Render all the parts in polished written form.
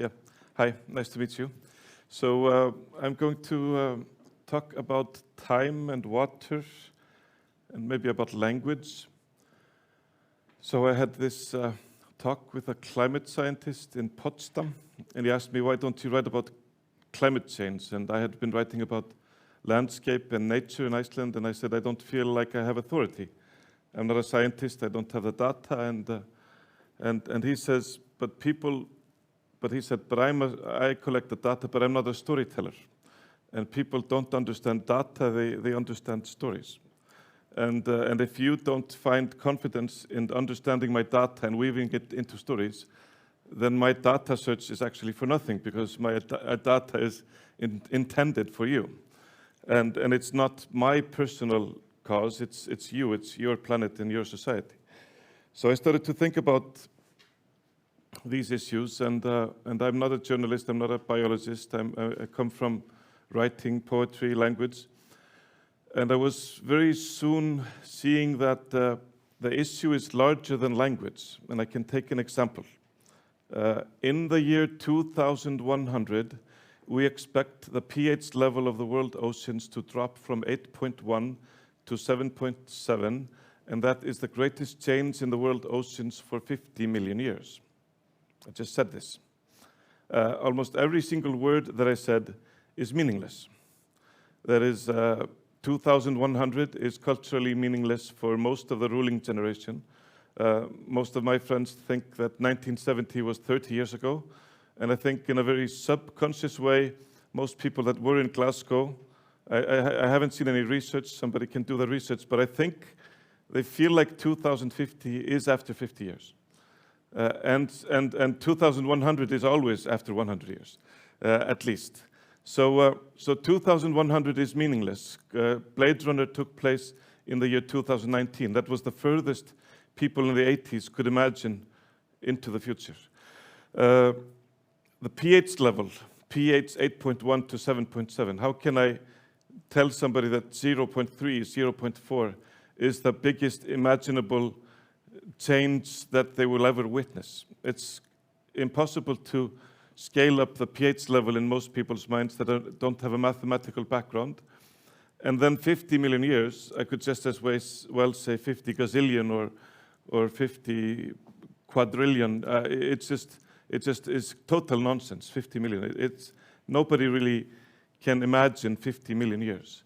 Yeah, hi, nice to meet you. So I'm going to talk about time and water and maybe about language. So I had this talk with a climate scientist in Potsdam, and he asked me, why don't you write about climate change? And I had been writing about landscape and nature in Iceland, and I said, I don't feel like I have authority. I'm not a scientist, I don't have the data, and he says, but he said, I collect the data, but I'm not a storyteller. And people don't understand data, they understand stories. And if you don't find confidence in understanding my data and weaving it into stories, then my data search is actually for nothing, because my data is intended for you. And it's not my personal cause, it's you, it's your planet and your society. So I started to think about these issues, and I'm not a journalist, I'm not a biologist, I come from writing, poetry, language, and I was very soon seeing that the issue is larger than language, and I can take an example. In the year 2100, we expect the pH level of the world oceans to drop from 8.1 to 7.7, and that is the greatest change in the world oceans for 50 million years. I just said this. Almost every single word that I said is meaningless. That is, 2100 is culturally meaningless for most of the ruling generation. Most of my friends think that 1970 was 30 years ago, and I think in a very subconscious way, most people that were in Glasgow, I haven't seen any research, somebody can do the research, but I think they feel like 2050 is after 50 years. And 2100 is always after 100 years, at least. So 2100 is meaningless. Blade Runner took place in the year 2019. That was the furthest people in the 80s could imagine into the future. The pH level, pH 8.1 to 7.7. How can I tell somebody that 0.3, 0.4 is the biggest imaginable change that they will ever witness? It's impossible to scale up the pH level in most people's minds that don't have a mathematical background. And then 50 million years, I could just as well say 50 gazillion or 50 quadrillion. It just is total nonsense, 50 million. Nobody really can imagine 50 million years.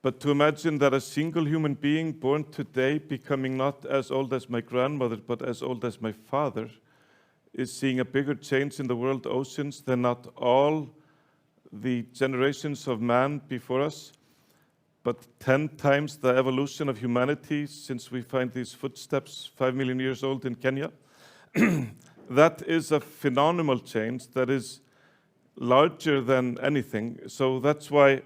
But to imagine that a single human being born today, becoming not as old as my grandmother, but as old as my father, is seeing a bigger change in the world oceans than not all the generations of man before us, but 10 times the evolution of humanity since we find these footsteps 5 million years old in Kenya. That is a phenomenal change that is larger than anything. So that's why,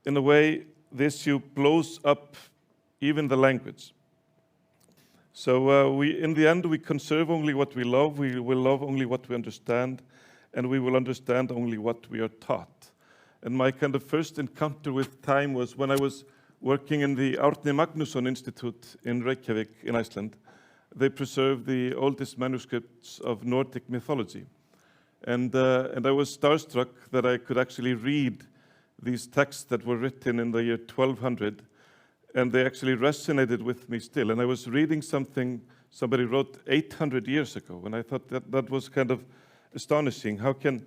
in a way, the issue blows up even the language. So in the end, we conserve only what we love, we will love only what we understand, and we will understand only what we are taught. And my kind of first encounter with time was when I was working in the Andri Magnason Institute in Reykjavik in Iceland. They preserve the oldest manuscripts of Nordic mythology. And I was starstruck that I could actually read these texts that were written in the year 1200, and they actually resonated with me still. And I was reading something somebody wrote 800 years ago, and I thought that was kind of astonishing. How can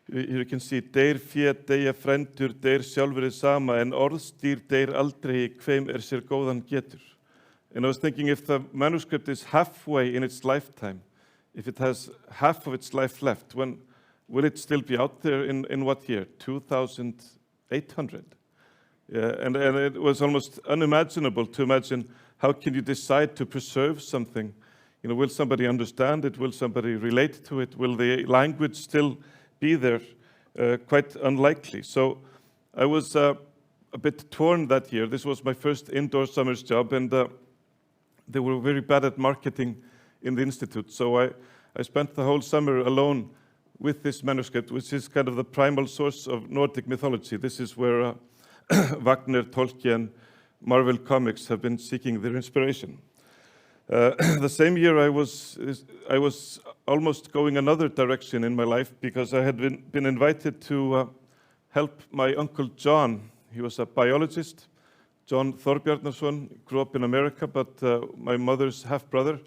you can see, deyr fé deyja frændur, deyr sjálfur sama, en orðstýr deyr aldrei, hveim sér góðan getur. And I was thinking, if the manuscript is halfway in its lifetime, if it has half of its life left, when will it still be out there in what year? 2800. And it was almost unimaginable to imagine, how can you decide to preserve something? You know, will somebody understand it? Will somebody relate to it? Will the language still be there? Quite unlikely. So I was a bit torn that year. This was my first indoor summer's job, and they were very bad at marketing in the institute. So I spent the whole summer alone with this manuscript, which is kind of the primal source of Nordic mythology. This is where Wagner, Tolkien, Marvel Comics have been seeking their inspiration. The same year I was almost going another direction in my life because I had been invited to help my uncle John. He was a biologist. John Thorbjarnason grew up in America, but my mother's half-brother.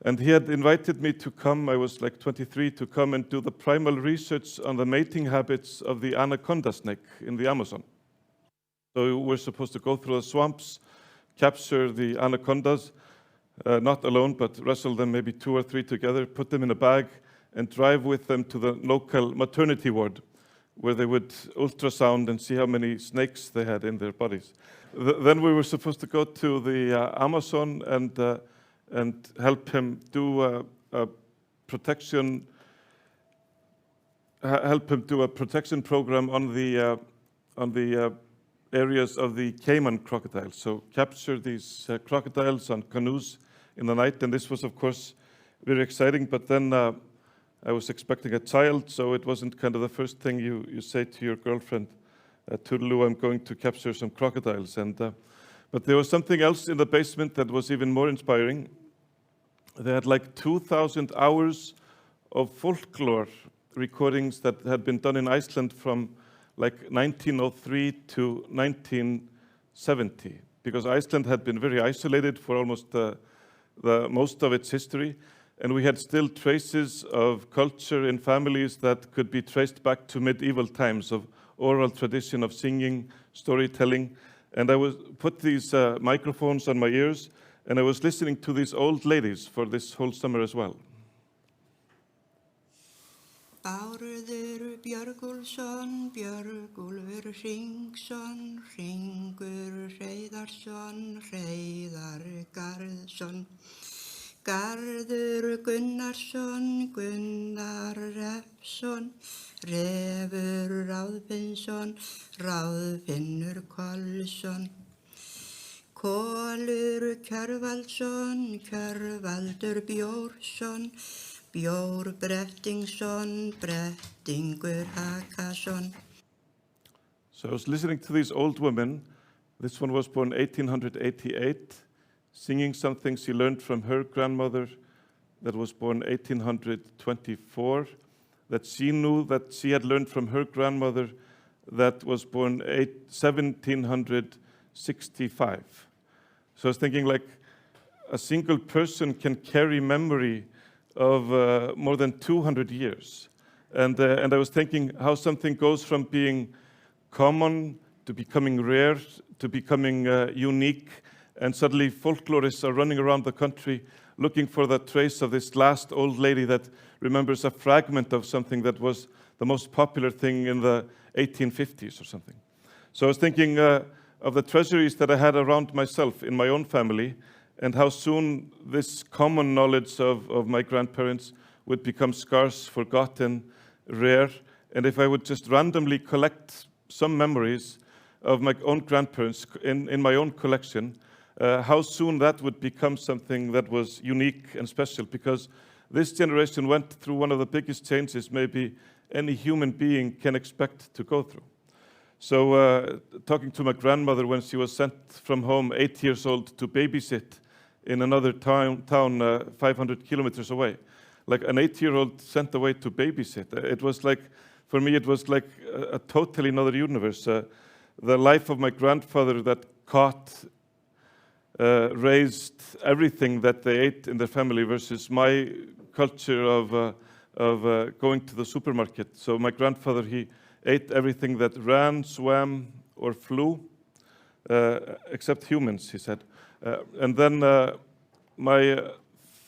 And he had invited me to come, I was like 23, to come and do the primal research on the mating habits of the anaconda snake in the Amazon. So we're supposed to go through the swamps, capture the anacondas, not alone, but wrestle them maybe 2 or 3 together, put them in a bag, and drive with them to the local maternity ward, where they would ultrasound and see how many snakes they had in their bodies. Then we were supposed to go to the Amazon and help him do a protection program on the areas of the Cayman crocodiles. So capture these crocodiles on canoes in the night, and this was, of course, very exciting. But then I was expecting a child, so it wasn't kind of the first thing you say to your girlfriend, "Toodaloo, I'm going to capture some crocodiles." But there was something else in the basement that was even more inspiring. They had like 2,000 hours of folklore recordings that had been done in Iceland from like 1903 to 1970, because Iceland had been very isolated for almost the most of its history, and we had still traces of culture in families that could be traced back to medieval times of oral tradition of singing, storytelling. And I put these microphones on my ears, and I was listening to these old ladies for this whole summer as well. Bárður Björgúlfsson, Björgúlfur Hringsson, Hringur Hreiðarsson, Hreiðar Garðsson, Garður Gunnarsson, Gunnar Refsson, Refur Ráðfinnsson, Ráðfinnur Kolsson, Kolur Kjörvaldsson, Kjörvaldur Bjórsson, Bjór Brettingsson, Brettingur Hakason. So I was listening to these old women. This one was born 1888, singing something she learned from her grandmother that was born 1824, that she knew that she had learned from her grandmother that was born 1765. So I was thinking, like, a single person can carry memory of more than 200 years. And I was thinking how something goes from being common to becoming rare to becoming unique, and suddenly folklorists are running around the country looking for the trace of this last old lady that remembers a fragment of something that was the most popular thing in the 1850s or something. So I was thinking of the treasuries that I had around myself in my own family, and how soon this common knowledge of my grandparents would become scarce, forgotten, rare. And if I would just randomly collect some memories of my own grandparents in my own collection, how soon that would become something that was unique and special, because this generation went through one of the biggest changes maybe any human being can expect to go through. So talking to my grandmother when she was sent from home 8 years old to babysit in another town 500 kilometers away, like an 8-year-old sent away to babysit. It was like, for me, it was like a totally another universe. The life of my grandfather that caught, raised everything that they ate in their family versus my culture of going to the supermarket. So my grandfather, he ate everything that ran, swam, or flew, except humans, he said. And then my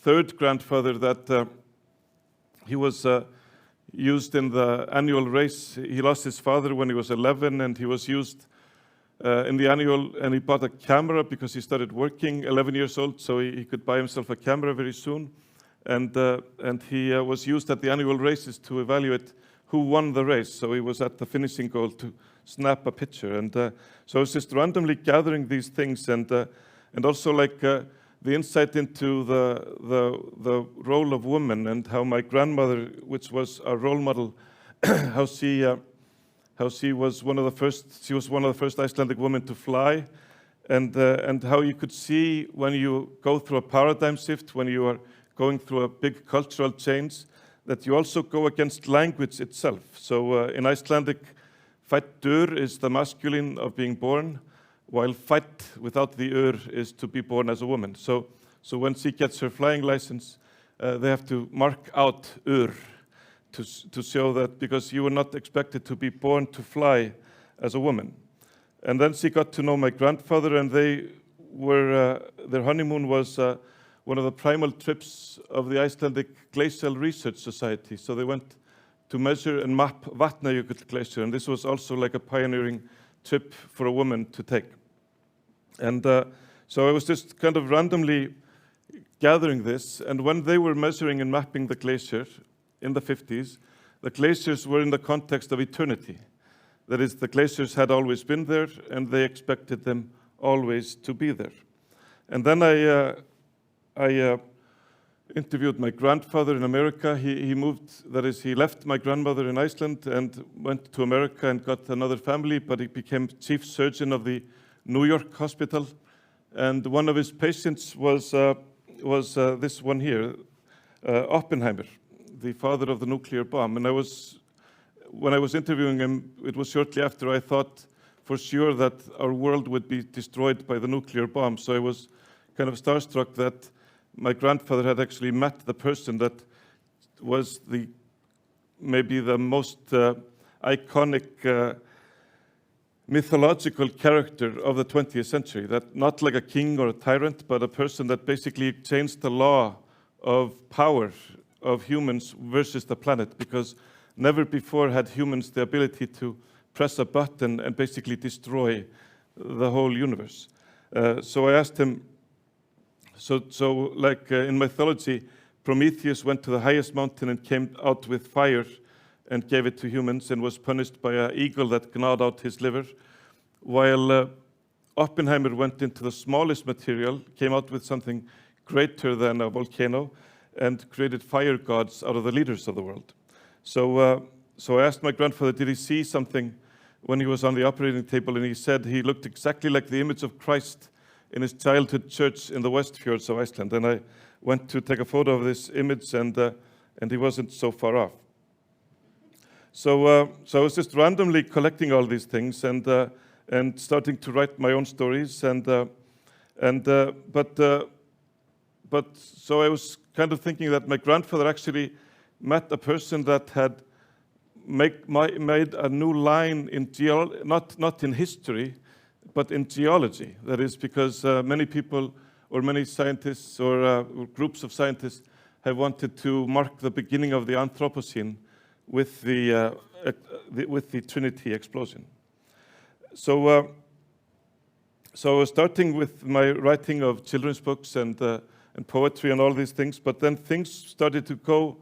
third grandfather, that he was used in the annual race. He lost his father when he was 11, and he was used in the annual, and he bought a camera because he started working 11 years old, so he could buy himself a camera very soon. And he was used at the annual races to evaluate who won the race. So he was at the finishing goal to snap a picture. And so I was just randomly gathering these things, and also like the insight into the role of women, and how my grandmother, which was a role model, how she was one of the first Icelandic women to fly, and how you could see when you go through a paradigm shift, when you are going through a big cultural change, that you also go against language itself. So in Icelandic, fæddur is the masculine of being born, while fædd without the is to be born as a woman. So when she gets her flying license, they have to mark out to show that, because you were not expected to be born to fly as a woman. And then she got to know my grandfather, and they were their honeymoon was one of the primal trips of the Icelandic Glacial Research Society. So they went to measure and map Vatnajökull Glacier, and this was also like a pioneering trip for a woman to take. And so I was just kind of randomly gathering this, and when they were measuring and mapping the glacier in the 50s, the glaciers were in the context of eternity. That is, the glaciers had always been there, and they expected them always to be there. And then I interviewed my grandfather in America. He moved, that is, he left my grandmother in Iceland and went to America and got another family, but he became chief surgeon of the New York hospital. And one of his patients was this one here, Oppenheimer, the father of the nuclear bomb. And when I was interviewing him, it was shortly after I thought for sure that our world would be destroyed by the nuclear bomb. So I was kind of starstruck that my grandfather had actually met the person that was maybe the most iconic mythological character of the 20th century, that not like a king or a tyrant, but a person that basically changed the law of power of humans versus the planet, because never before had humans the ability to press a button and basically destroy the whole universe. So I asked him, like in mythology, Prometheus went to the highest mountain and came out with fire and gave it to humans and was punished by an eagle that gnawed out his liver, while Oppenheimer went into the smallest material, came out with something greater than a volcano, and created fire gods out of the leaders of the world. So I asked my grandfather, did he see something when he was on the operating table, and he said he looked exactly like the image of Christ in his childhood church in the West Fjords of Iceland. And I went to take a photo of this image, and he wasn't so far off. So I was just randomly collecting all these things and starting to write my own stories. But so I was kind of thinking that my grandfather actually met a person that had made a new line in not in history, but in geology. That is because many people or many scientists or groups of scientists have wanted to mark the beginning of the Anthropocene with the Trinity explosion. So I was starting with my writing of children's books and poetry and all these things, but then things started to go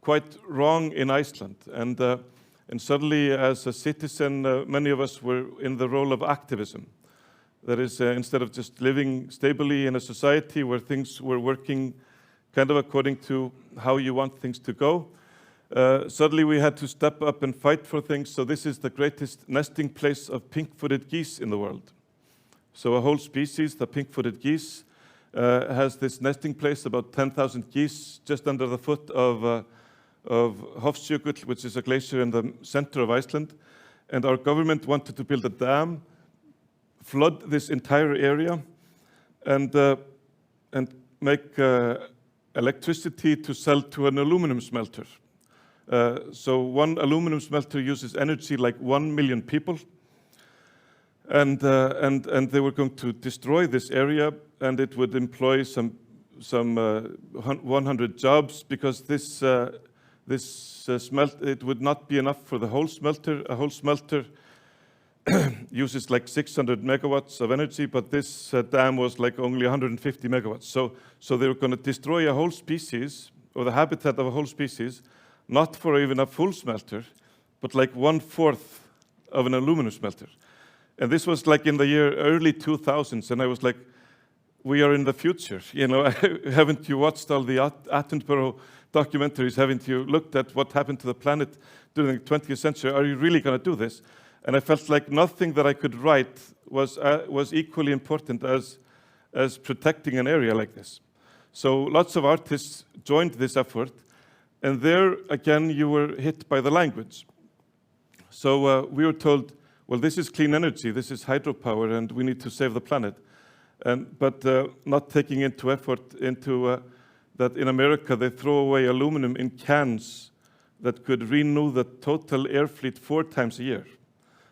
quite wrong in Iceland. And suddenly, as a citizen, many of us were in the role of activism. That is, instead of just living stably in a society where things were working kind of according to how you want things to go, suddenly we had to step up and fight for things. So this is the greatest nesting place of pink-footed geese in the world. So a whole species, the pink-footed geese, has this nesting place, about 10,000 geese, just under the foot of Hofsjökull, which is a glacier in the center of Iceland. And our government wanted to build a dam, flood this entire area, and make electricity to sell to an aluminum smelter. So one aluminum smelter uses energy like 1 million people, and they were going to destroy this area, and it would employ some 100 jobs, because this it would not be enough for the whole smelter. A whole smelter uses like 600 megawatts of energy, but this dam was like only 150 megawatts. So they were going to destroy a whole species, or the habitat of a whole species, not for even a full smelter, but like 1/4 of an aluminum smelter. And this was like in the early 2000s, and I was like, we are in the future. You know, haven't you watched all the Attenborough documentaries? Haven't you looked at what happened to the planet during the 20th century? Are you really going to do this? And I felt like nothing that I could write was equally important as protecting an area like this. So lots of artists joined this effort, and there again you were hit by the language. So we were told, well, this is clean energy, this is hydropower, and we need to save the planet. But not taking into effort into that in America they throw away aluminum in cans that could renew the total air fleet 4 times a year.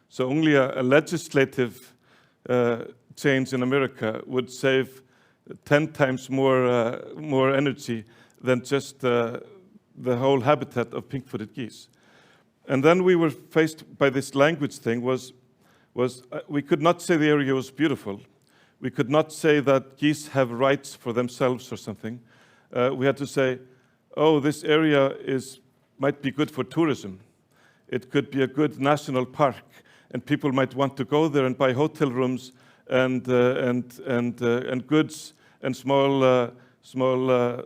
So only a legislative change in America would save 10 times more energy than just the whole habitat of pink-footed geese. And then we were faced by this language thing we could not say the area was beautiful. We could not say that geese have rights for themselves or something. We had to say, oh, this area might be good for tourism. It could be a good national park, and people might want to go there and buy hotel rooms and goods and small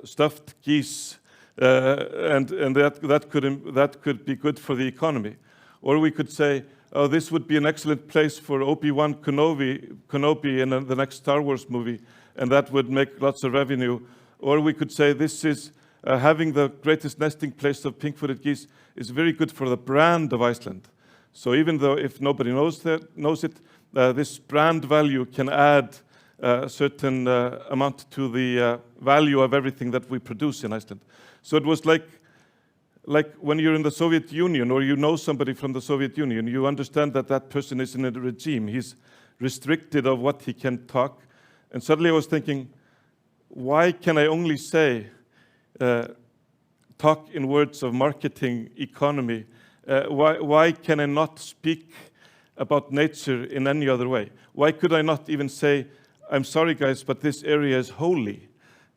stuffed geese, and that could be good for the economy. Or we could say, oh, this would be an excellent place for Obi-Wan Kenobi in the next Star Wars movie, and that would make lots of revenue. Or we could say this is having the greatest nesting place of pink-footed geese is very good for the brand of Iceland. So even though if nobody knows it, this brand value can add a certain amount to the value of everything that we produce in Iceland. So it was like when you're in the Soviet Union or you know somebody from the Soviet Union, you understand that that person is in a regime. He's restricted of what he can talk. And suddenly I was thinking, why can I only say, talk in words of marketing, economy? Why can I not speak about nature in any other way? Why could I not even say, I'm sorry guys, but this area is holy.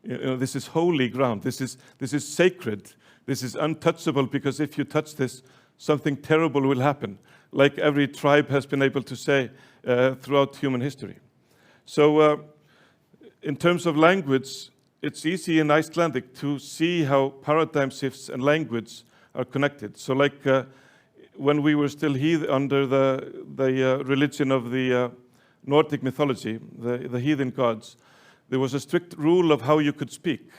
This is holy ground. This is sacred. This is untouchable, because if you touch this, something terrible will happen, like every tribe has been able to say throughout human history. So in terms of language, it's easy in Icelandic to see how paradigm shifts and language are connected. So like when we were still under the religion of the Nordic mythology, the heathen gods, there was a strict rule of how you could speak.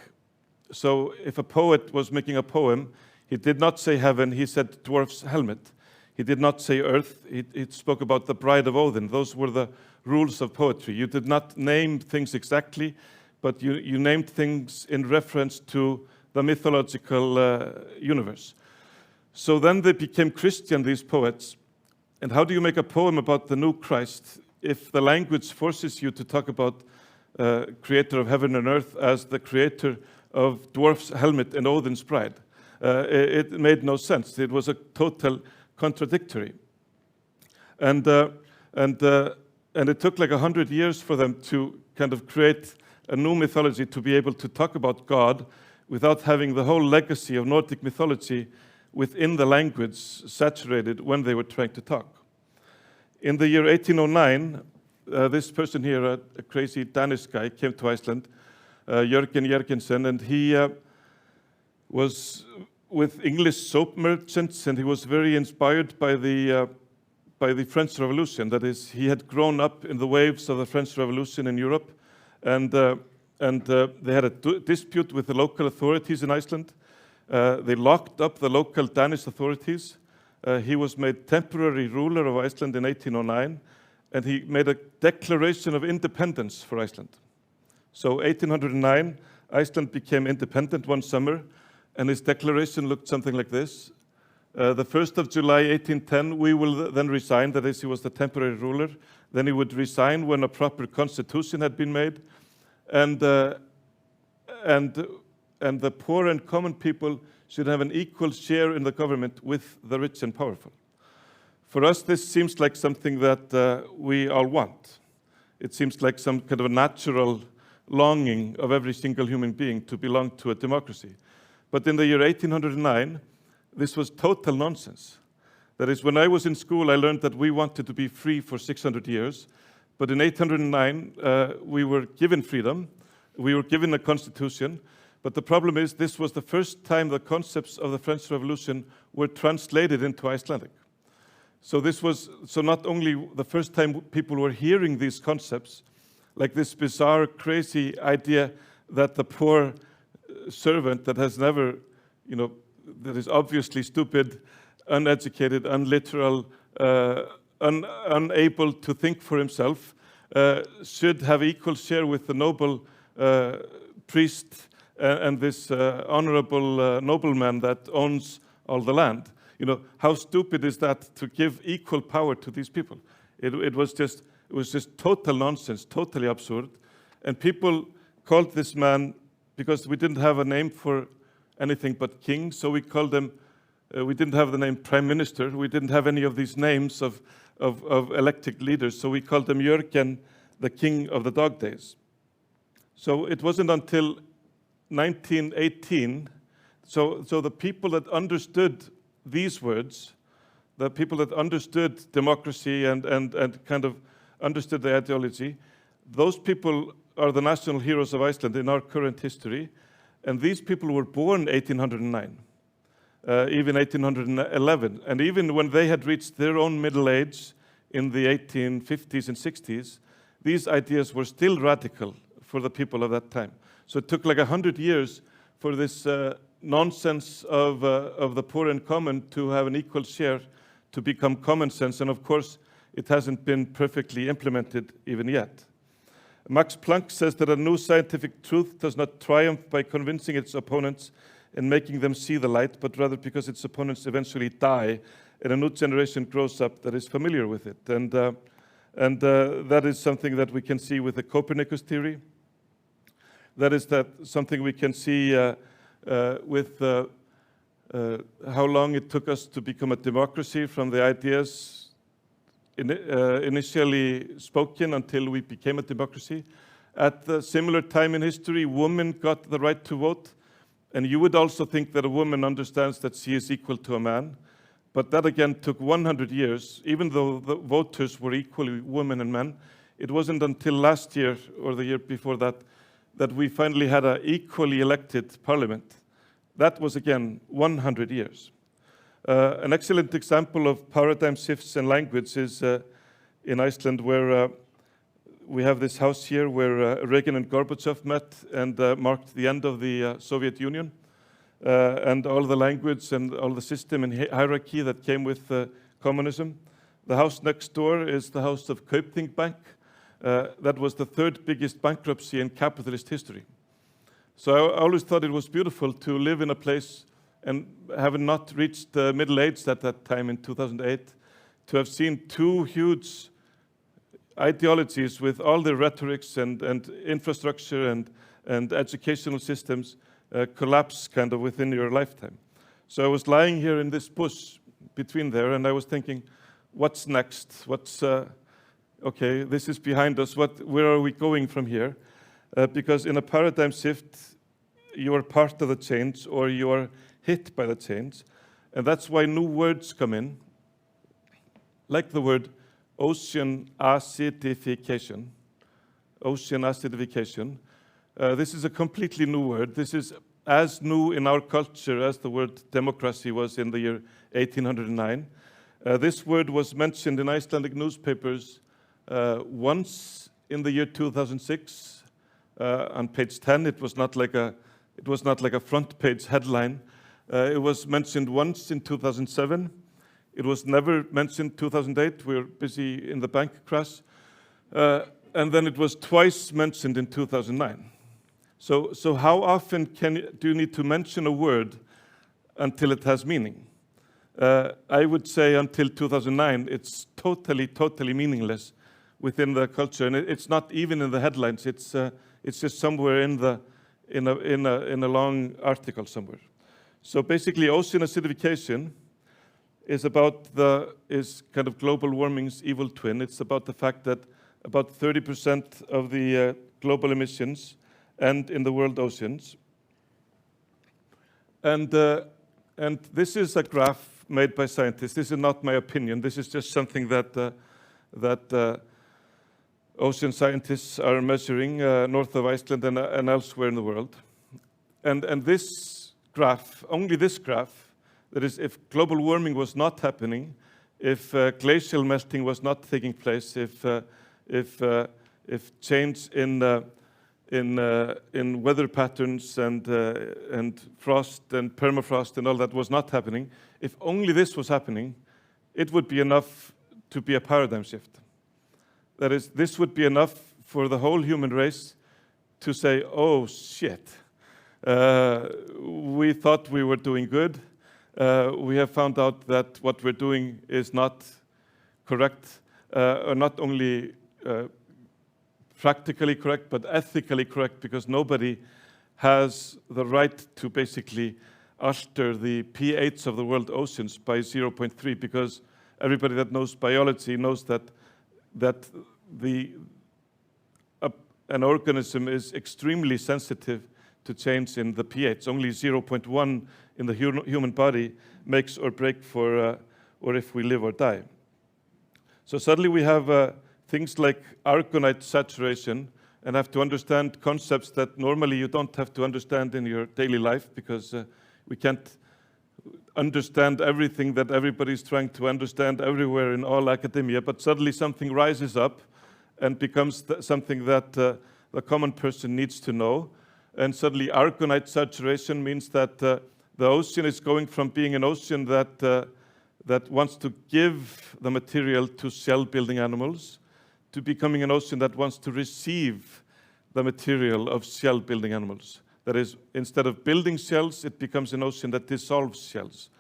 So if a poet was making a poem, he did not say heaven, he said dwarf's helmet. He did not say earth, he spoke about the bride of Odin. Those were the rules of poetry. You did not name things exactly, but you named things in reference to the mythological universe. So then they became Christian, these poets. And how do you make a poem about the new Christ if the language forces you to talk about creator of heaven and earth as the creator of dwarf's helmet and Odin's bride? It made no sense. It was a total contradictory. And it took like 100 years for them to kind of create a new mythology to be able to talk about God without having the whole legacy of Nordic mythology within the language saturated when they were trying to talk. In the year 1809, this person here, a crazy Danish guy, came to Iceland, Jørgen Jørgensen, and he was with English soap merchants, and he was very inspired by the French Revolution. That is, he had grown up in the waves of the French Revolution in Europe, and they had a dispute with the local authorities in Iceland. They locked up the local Danish authorities. He was made temporary ruler of Iceland in 1809, and he made a declaration of independence for Iceland. So 1809, Iceland became independent one summer, and his declaration looked something like this. The 1st of July, 1810, we will then resign. That is, he was the temporary ruler. Then he would resign when a proper constitution had been made. And the poor and common people should have an equal share in the government with the rich and powerful. For us, this seems like something that we all want. It seems like some kind of a natural longing of every single human being to belong to a democracy. But in the year 1809, this was total nonsense. That is, when I was in school, I learned that we wanted to be free for 600 years. But in 1809, we were given freedom. We were given a constitution. But the problem is, this was the first time the concepts of the French Revolution were translated into Icelandic. So this was not only the first time people were hearing these concepts, like this bizarre, crazy idea that the poor servant that has never, that is obviously stupid, uneducated, unliteral, unable to think for himself, should have equal share with the noble priest and this honorable nobleman that owns all the land. How stupid is that to give equal power to these people? It was just total nonsense, totally absurd. And people called this man, because we didn't have a name for anything but king, so we called him, we didn't have the name prime minister, we didn't have any of these names of elected leaders, so we called him Jörgen, the king of the dog days. So it wasn't until 1918, so the people that understood these words, the people that understood democracy and kind of understood the ideology, those people are the national heroes of Iceland in our current history. And these people were born 1809, even 1811. And even when they had reached their own middle age in the 1850s and 60s, these ideas were still radical for the people of that time. So it took like 100 years for this nonsense of the poor and common to have an equal share to become common sense. And of course, it hasn't been perfectly implemented even yet. Max Planck says that a new scientific truth does not triumph by convincing its opponents and making them see the light, but rather because its opponents eventually die and a new generation grows up that is familiar with it. And that is something that we can see with the Copernicus theory. That is something we can see with how long it took us to become a democracy from the ideas initially spoken until we became a democracy. At a similar time in history, women got the right to vote. And you would also think that a woman understands that she is equal to a man. But that again took 100 years, even though the voters were equally women and men. It wasn't until last year or the year before that we finally had an equally elected parliament. That was again 100 years. An excellent example of paradigm shifts in language is in Iceland, where we have this house here where Reagan and Gorbachev met and marked the end of the Soviet Union and all the language and all the system and hierarchy that came with communism. The house next door is the house of Kaupthing Bank. That was the third biggest bankruptcy in capitalist history. So I always thought it was beautiful to live in a place and having not reached middle age at that time in 2008, to have seen two huge ideologies with all the rhetorics and infrastructure and educational systems collapse kind of within your lifetime. So I was lying here in this bush between there, and I was thinking, what's next? Okay, this is behind us. Where are we going from here? Because in a paradigm shift, you are part of the change or you are hit by the change. And that's why new words come in, like the word ocean acidification. Ocean acidification. This is a completely new word. This is as new in our culture as the word democracy was in the year 1809. This word was mentioned in Icelandic newspapers once in the year 2006. On page 10, it was not like a front page headline. It was mentioned once in 2007. It was never mentioned in 2008. We were busy in the bank crash. And then it was twice mentioned in 2009. So how often do you need to mention a word until it has meaning? I would say until 2009, it's totally meaningless within the culture, and it's not even in the headlines. It's just somewhere in a long article somewhere. So basically, ocean acidification is kind of global warming's evil twin. It's about the fact that about 30% of the global emissions end in the world oceans. And this is a graph made by scientists. This is not my opinion. This is just something that ocean scientists are measuring north of Iceland and elsewhere in the world. And this graph, only this graph, that is, if global warming was not happening if glacial melting was not taking place, if change in weather patterns and frost and permafrost and all that was not happening, if only this was happening, it would be enough to be a paradigm shift. That is, this would be enough for the whole human race to say, oh shit, we thought we were doing good. We have found out that what we're doing is not correct, or not only practically correct, but ethically correct, because nobody has the right to basically alter the pH of the world oceans by 0.3, because everybody that knows biology knows that an organism is extremely sensitive to change in the pH. Only 0.1 in the human body makes or break for or if we live or die. So suddenly we have things like argonite saturation, and have to understand concepts that normally you don't have to understand in your daily life, because we can't understand everything that everybody's trying to understand everywhere in all academia, but suddenly something rises up and becomes something that the common person needs to know. And suddenly argonite saturation means that the ocean is going from being an ocean that wants to give the material to shell-building animals to becoming an ocean that wants to receive the material of shell-building animals. That is, instead of building shells, it becomes an ocean that dissolves shells.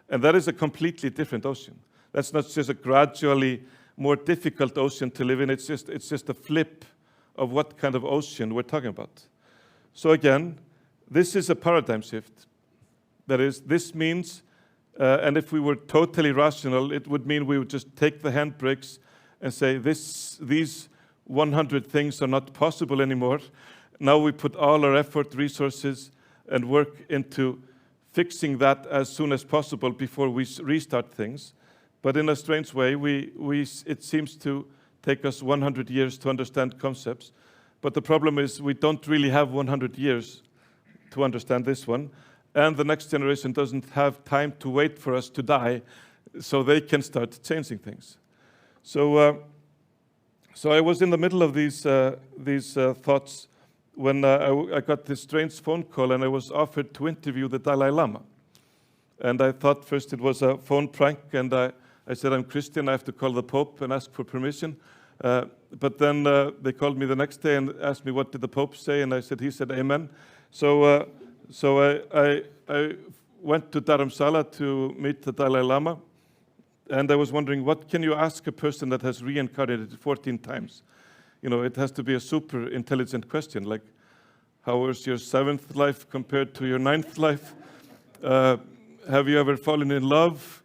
And that is a completely different ocean. That's not just a gradually more difficult ocean to live in, it's just a flip of what kind of ocean we're talking about. So again, this is a paradigm shift. That is, this means, and if we were totally rational, it would mean we would just take the handbrakes and say, these 100 things are not possible anymore. Now we put all our effort, resources, and work into fixing that as soon as possible before we restart things. But in a strange way, it seems to take us 100 years to understand concepts. But the problem is we don't really have 100 years to understand this one. And the next generation doesn't have time to wait for us to die so they can start changing things. So I was in the middle of these thoughts when I got this strange phone call, and I was offered to interview the Dalai Lama. And I thought first it was a phone prank, and I said, I'm Christian, I have to call the Pope and ask for permission. But then they called me the next day and asked me, what did the Pope say? And I said, he said, amen. So I went to Dharamsala to meet the Dalai Lama. And I was wondering, what can you ask a person that has reincarnated 14 times? You know, it has to be a super intelligent question, like, how was your 7th life compared to your 9th life? Have you ever fallen in love?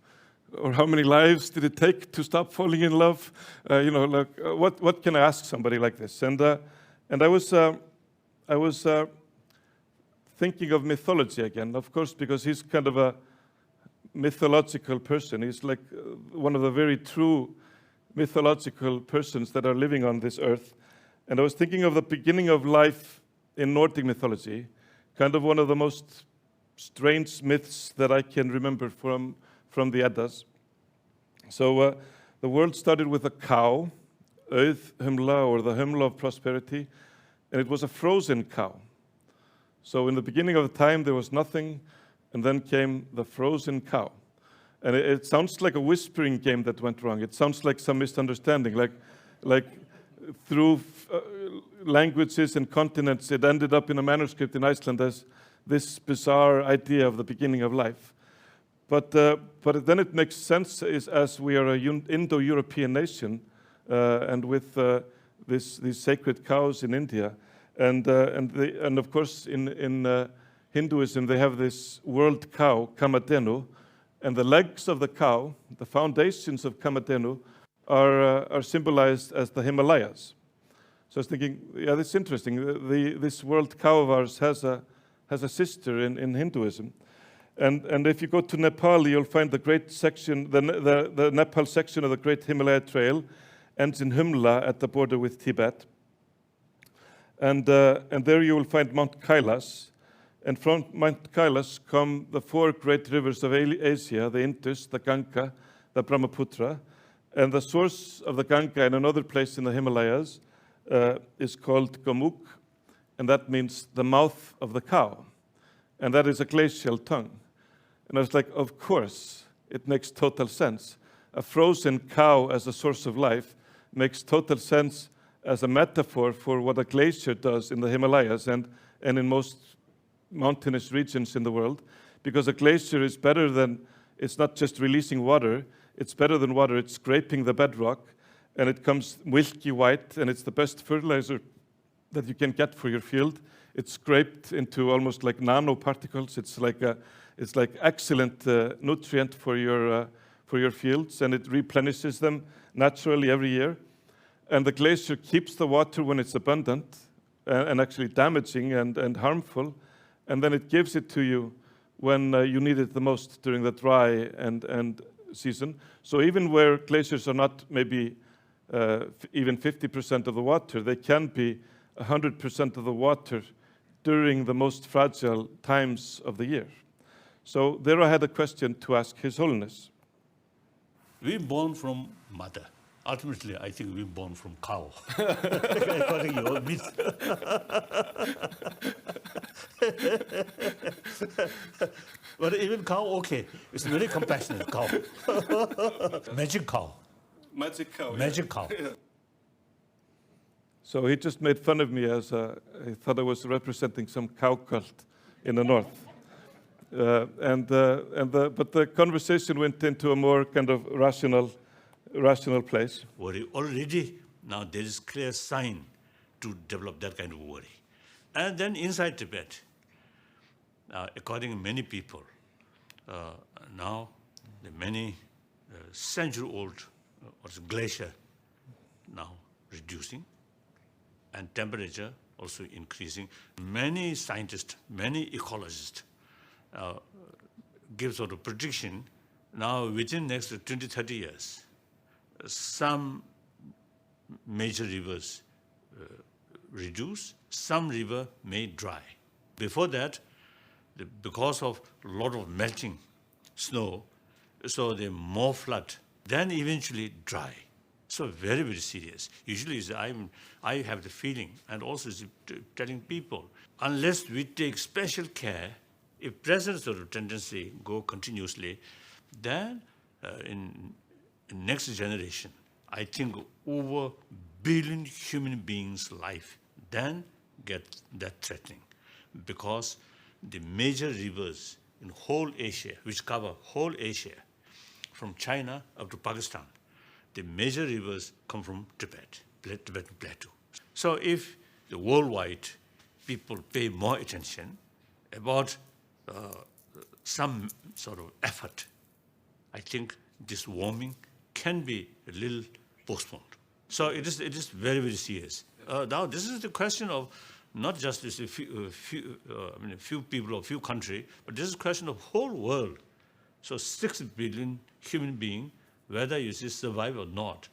Or how many lives did it take to stop falling in love? You know, like, what can I ask somebody like this? And I was thinking of mythology again, of course, because he's kind of a mythological person. He's like one of the very true mythological persons that are living on this earth. And I was thinking of the beginning of life in Nordic mythology, kind of one of the most strange myths that I can remember from the Eddas. So the world started with a cow, Humla, or the Humla of prosperity, and it was a frozen cow. So in the beginning of the time, there was nothing, and then came the frozen cow. And it sounds like a whispering game that went wrong. It sounds like some misunderstanding, like through languages and continents, it ended up in a manuscript in Iceland as this bizarre idea of the beginning of life. But then it makes sense as we are an Indo-European nation, and with these sacred cows in India, and of course in Hinduism they have this world cow, Kamadhenu, and the legs of the cow, the foundations of Kamadhenu, are symbolized as the Himalayas. So I was thinking, yeah, that's interesting. This world cow of ours has a sister in Hinduism. And if you go to Nepal, you'll find the great section, the Nepal section of the Great Himalaya Trail ends in Humla at the border with Tibet. And there you will find Mount Kailas. And from Mount Kailas come the 4 great rivers of Asia, the Indus, the Ganga, the Brahmaputra. And the source of the Ganga in another place in the Himalayas is called Gomukh, and that means the mouth of the cow. And that is a glacial tongue. And I was like, of course, it makes total sense. A frozen cow as a source of life makes total sense as a metaphor for what a glacier does in the Himalayas and in most mountainous regions in the world, because a glacier is better than, it's not just releasing water, it's better than water, it's scraping the bedrock, and it comes milky white, and it's the best fertilizer that you can get for your field. It's scraped into almost like nanoparticles. It's like excellent nutrient for your fields, and it replenishes them naturally every year. And the glacier keeps the water when it's abundant and actually damaging and harmful, and then it gives it to you when you need it the most during the dry and season. So even where glaciers are not maybe even 50% of the water, they can be 100% of the water during the most fragile times of the year. So there I had a question to ask His Holiness. We're born from mother. Ultimately, I think we're born from cow. According to your myth. But even cow, okay. It's a very compassionate cow. Magic cow. Magic cow. Magic cow. Yeah. So he just made fun of me as he thought I was representing some cow cult in the north. But the conversation went into a more kind of rational place. Worry already, now there is clear sign to develop that kind of worry. And then inside Tibet, according to many people, now the many century-old glacier now reducing, and temperature also increasing. Many scientists, many ecologists give sort of prediction now within next 20, 30 years, some major rivers reduce, some river may dry. Before that, because of a lot of melting snow, so the more flood, then eventually dry. So very, very serious. Usually I have the feeling, and also telling people, unless we take special care, if present sort of tendency go continuously, then in next generation, I think over billion human beings' life then get that threatening. Because the major rivers in whole Asia, which cover whole Asia, from China up to Pakistan, the major rivers come from Tibetan Plateau. So if the worldwide people pay more attention about some sort of effort, I think this warming can be a little postponed. So it is very, very serious. Now this is the question of not just a few people or few countries, but this is a question of whole world. So 6 billion human beings, whether you survive or not,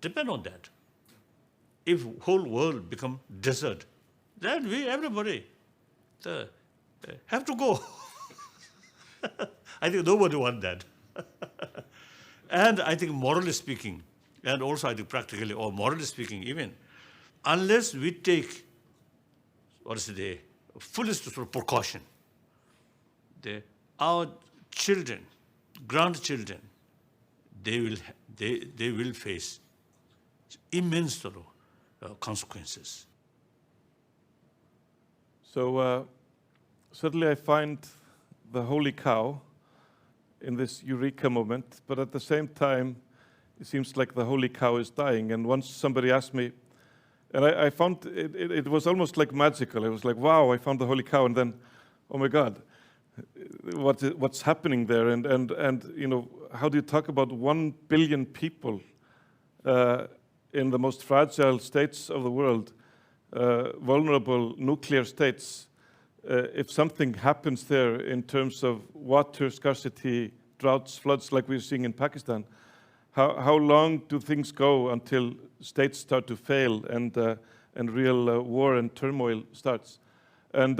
depend on that. If whole world become desert, then everybody have to go. I think nobody wants that. And I think morally speaking, and also I think practically or morally speaking even, unless we take, the fullest sort of precaution, our children, grandchildren, they will face immense sort of consequences. So suddenly I find the holy cow in this eureka moment, but at the same time, it seems like the holy cow is dying. And once somebody asked me, and I found it was almost like magical. It was like, wow, I found the holy cow, and then, oh my God, what's happening there? And you know, how do you talk about 1 billion people in the most fragile states of the world, vulnerable nuclear states? If something happens there in terms of water scarcity, droughts, floods, like we're seeing in Pakistan, how long do things go until states start to fail and real war and turmoil starts? And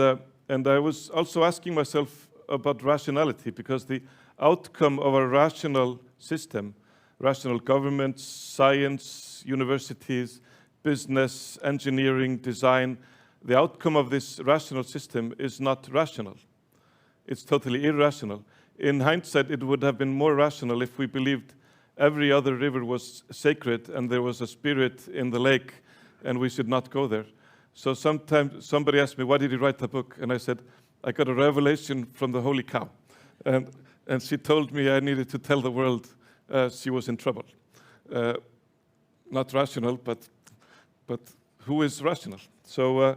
I was also asking myself about rationality, because the outcome of a rational system, rational governments, science, universities, business, engineering, design, the outcome of this rational system is not rational. It's totally irrational. In hindsight, it would have been more rational if we believed every other river was sacred and there was a spirit in the lake and we should not go there. So sometimes somebody asked me, why did you write the book? And I said, I got a revelation from the Holy Cow. And she told me I needed to tell the world she was in trouble. Not rational, but who is rational? So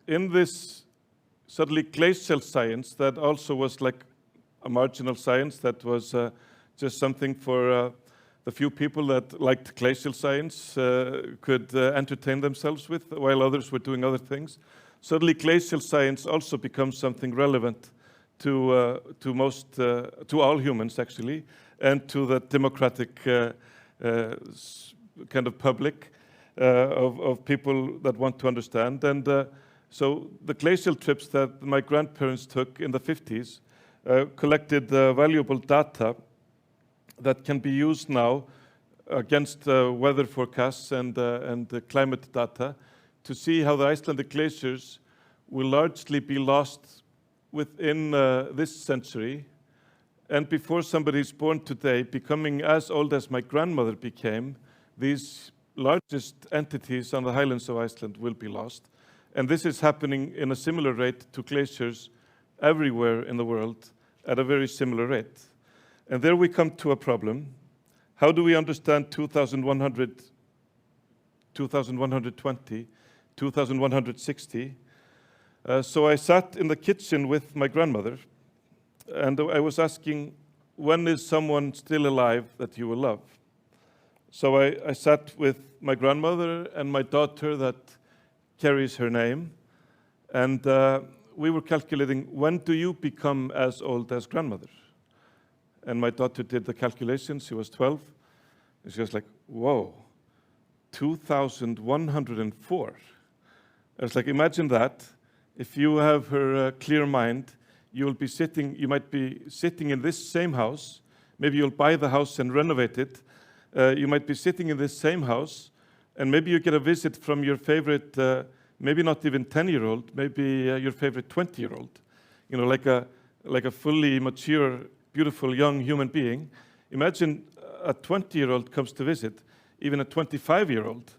in this suddenly glacial science that also was like a marginal science that was just something for the few people that liked glacial science could entertain themselves with, while others were doing other things. Suddenly glacial science also becomes something relevant to all humans actually, and to the democratic kind of public of people that want to understand. And so the glacial trips that my grandparents took in the 50s collected valuable data that can be used now against weather forecasts and climate data to see how the Icelandic glaciers will largely be lost within this century, and before somebody is born today, becoming as old as my grandmother became, these largest entities on the highlands of Iceland will be lost. And this is happening in a similar rate to glaciers everywhere in the world at a very similar rate. And there we come to a problem. How do we understand 2100, 2120, 2160? So I sat in the kitchen with my grandmother, and I was asking, when is someone still alive that you will love? So I sat with my grandmother and my daughter that carries her name, and we were calculating, when do you become as old as grandmother? And my daughter did the calculations. She was 12. And she was like, whoa, 2104. I was like, imagine that. If you have her clear mind, you might be sitting in this same house. Maybe you'll buy the house and renovate it. You might be sitting in this same house, and maybe you get a visit from your favorite, maybe not even 10-year-old, maybe your favorite 20-year-old. You know, like a fully mature, beautiful young human being. Imagine a 20-year-old comes to visit, even a 25-year-old,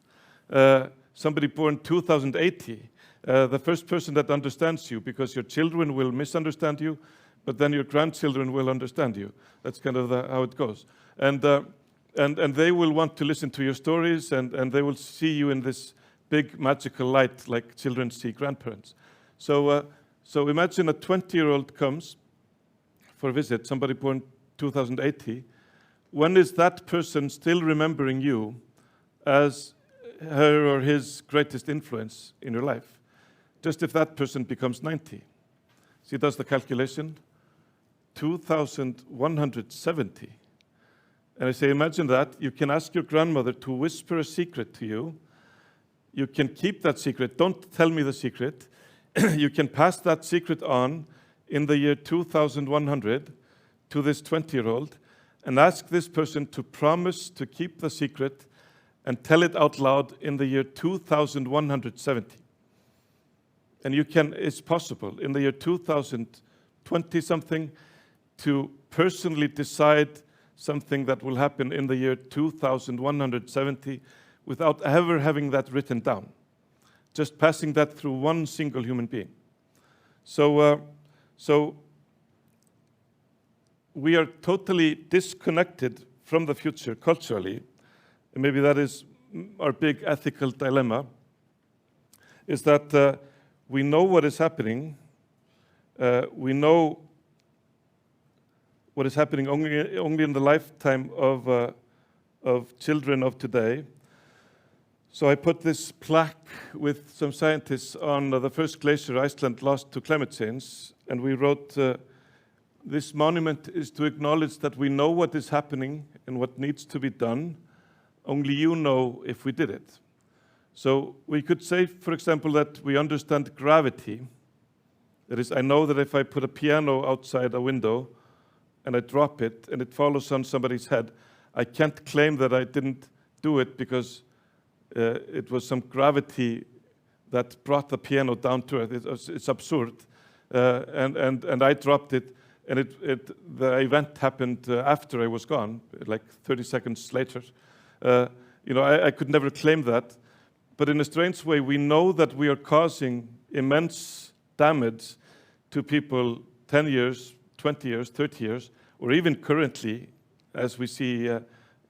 somebody born 2080, the first person that understands you, because your children will misunderstand you, but then your grandchildren will understand you. That's kind of how it goes. And they will want to listen to your stories, and they will see you in this big magical light like children see grandparents. So imagine a 20-year-old comes for a visit, somebody born 2080, when is that person still remembering you as her or his greatest influence in your life? Just if that person becomes 90. She does the calculation, 2170. And I say, imagine that. You can ask your grandmother to whisper a secret to you. You can keep that secret. Don't tell me the secret. You can pass that secret on in the year 2100 to this 20-year-old and ask this person to promise to keep the secret and tell it out loud in the year 2170. And it's possible in the year 2020-something to personally decide something that will happen in the year 2170 without ever having that written down, just passing that through one single human being. So we are totally disconnected from the future culturally, and maybe that is our big ethical dilemma, is that we know what is happening. We know what is happening only in the lifetime of children of today. So I put this plaque with some scientists on the first glacier Iceland lost to climate change, and we wrote, this monument is to acknowledge that we know what is happening and what needs to be done. Only you know if we did it. So we could say, for example, that we understand gravity, That is, I know that if I put a piano outside a window and I drop it and it falls on somebody's head, I can't claim that I didn't do it because it was some gravity that brought the piano down to it. It's absurd. And I dropped it, and the event happened after I was gone, like 30 seconds later. I could never claim that. But in a strange way, we know that we are causing immense damage to people 10 years, 20 years, 30 years, or even currently, as we see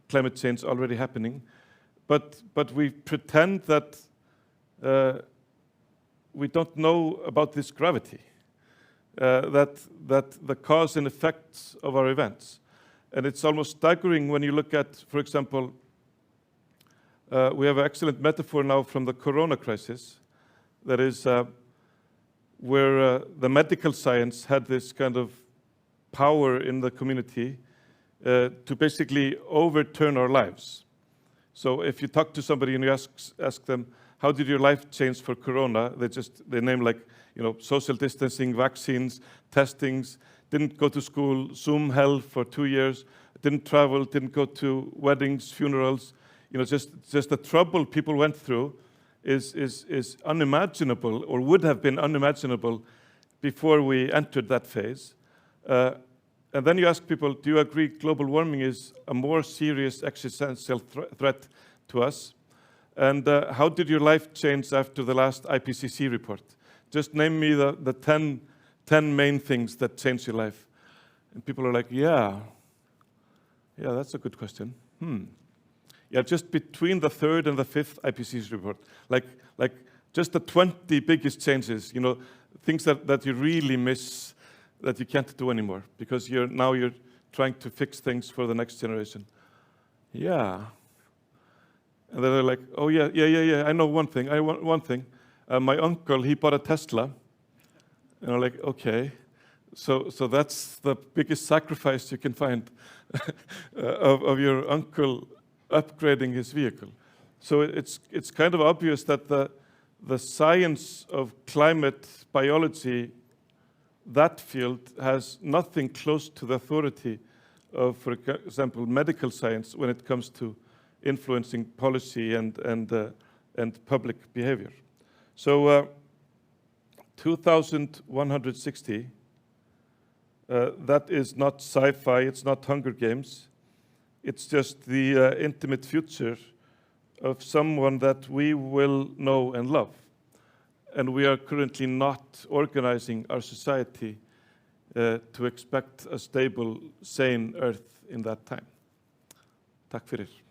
climate change already happening. But we pretend that we don't know about this gravity, that the cause and effects of our events. And it's almost staggering when you look at, for example, we have an excellent metaphor now from the corona crisis, that is where the medical science had this kind of power in the community to basically overturn our lives. So if you talk to somebody and you ask them, how did your life change for corona? They name like, social distancing, vaccines, testings, didn't go to school, Zoom hell for 2 years, didn't travel, didn't go to weddings, funerals. Just the trouble people went through is unimaginable, or would have been unimaginable before we entered that phase. And then you ask people, do you agree global warming is a more serious existential threat to us? And how did your life change after the last IPCC report? Just name me the 10 main things that changed your life. And people are like, yeah, that's a good question. Yeah, just between the 3rd and the 5th IPCC report, like just the 20 biggest changes, things that you really miss, that you can't do anymore, because you're trying to fix things for the next generation. Yeah. And then they're like, oh yeah, I know one thing. I want one thing. My uncle, he bought a Tesla. And I'm like, okay. So that's the biggest sacrifice you can find of your uncle upgrading his vehicle. So it's kind of obvious that the science of climate biology, that field, has nothing close to the authority of, for example, medical science when it comes to influencing policy and public behavior. So 2160, that is not sci-fi, it's not Hunger Games. It's just the intimate future of someone that we will know and love. And we are currently not organizing our society to expect a stable, sane Earth in that time. Takk fyrir.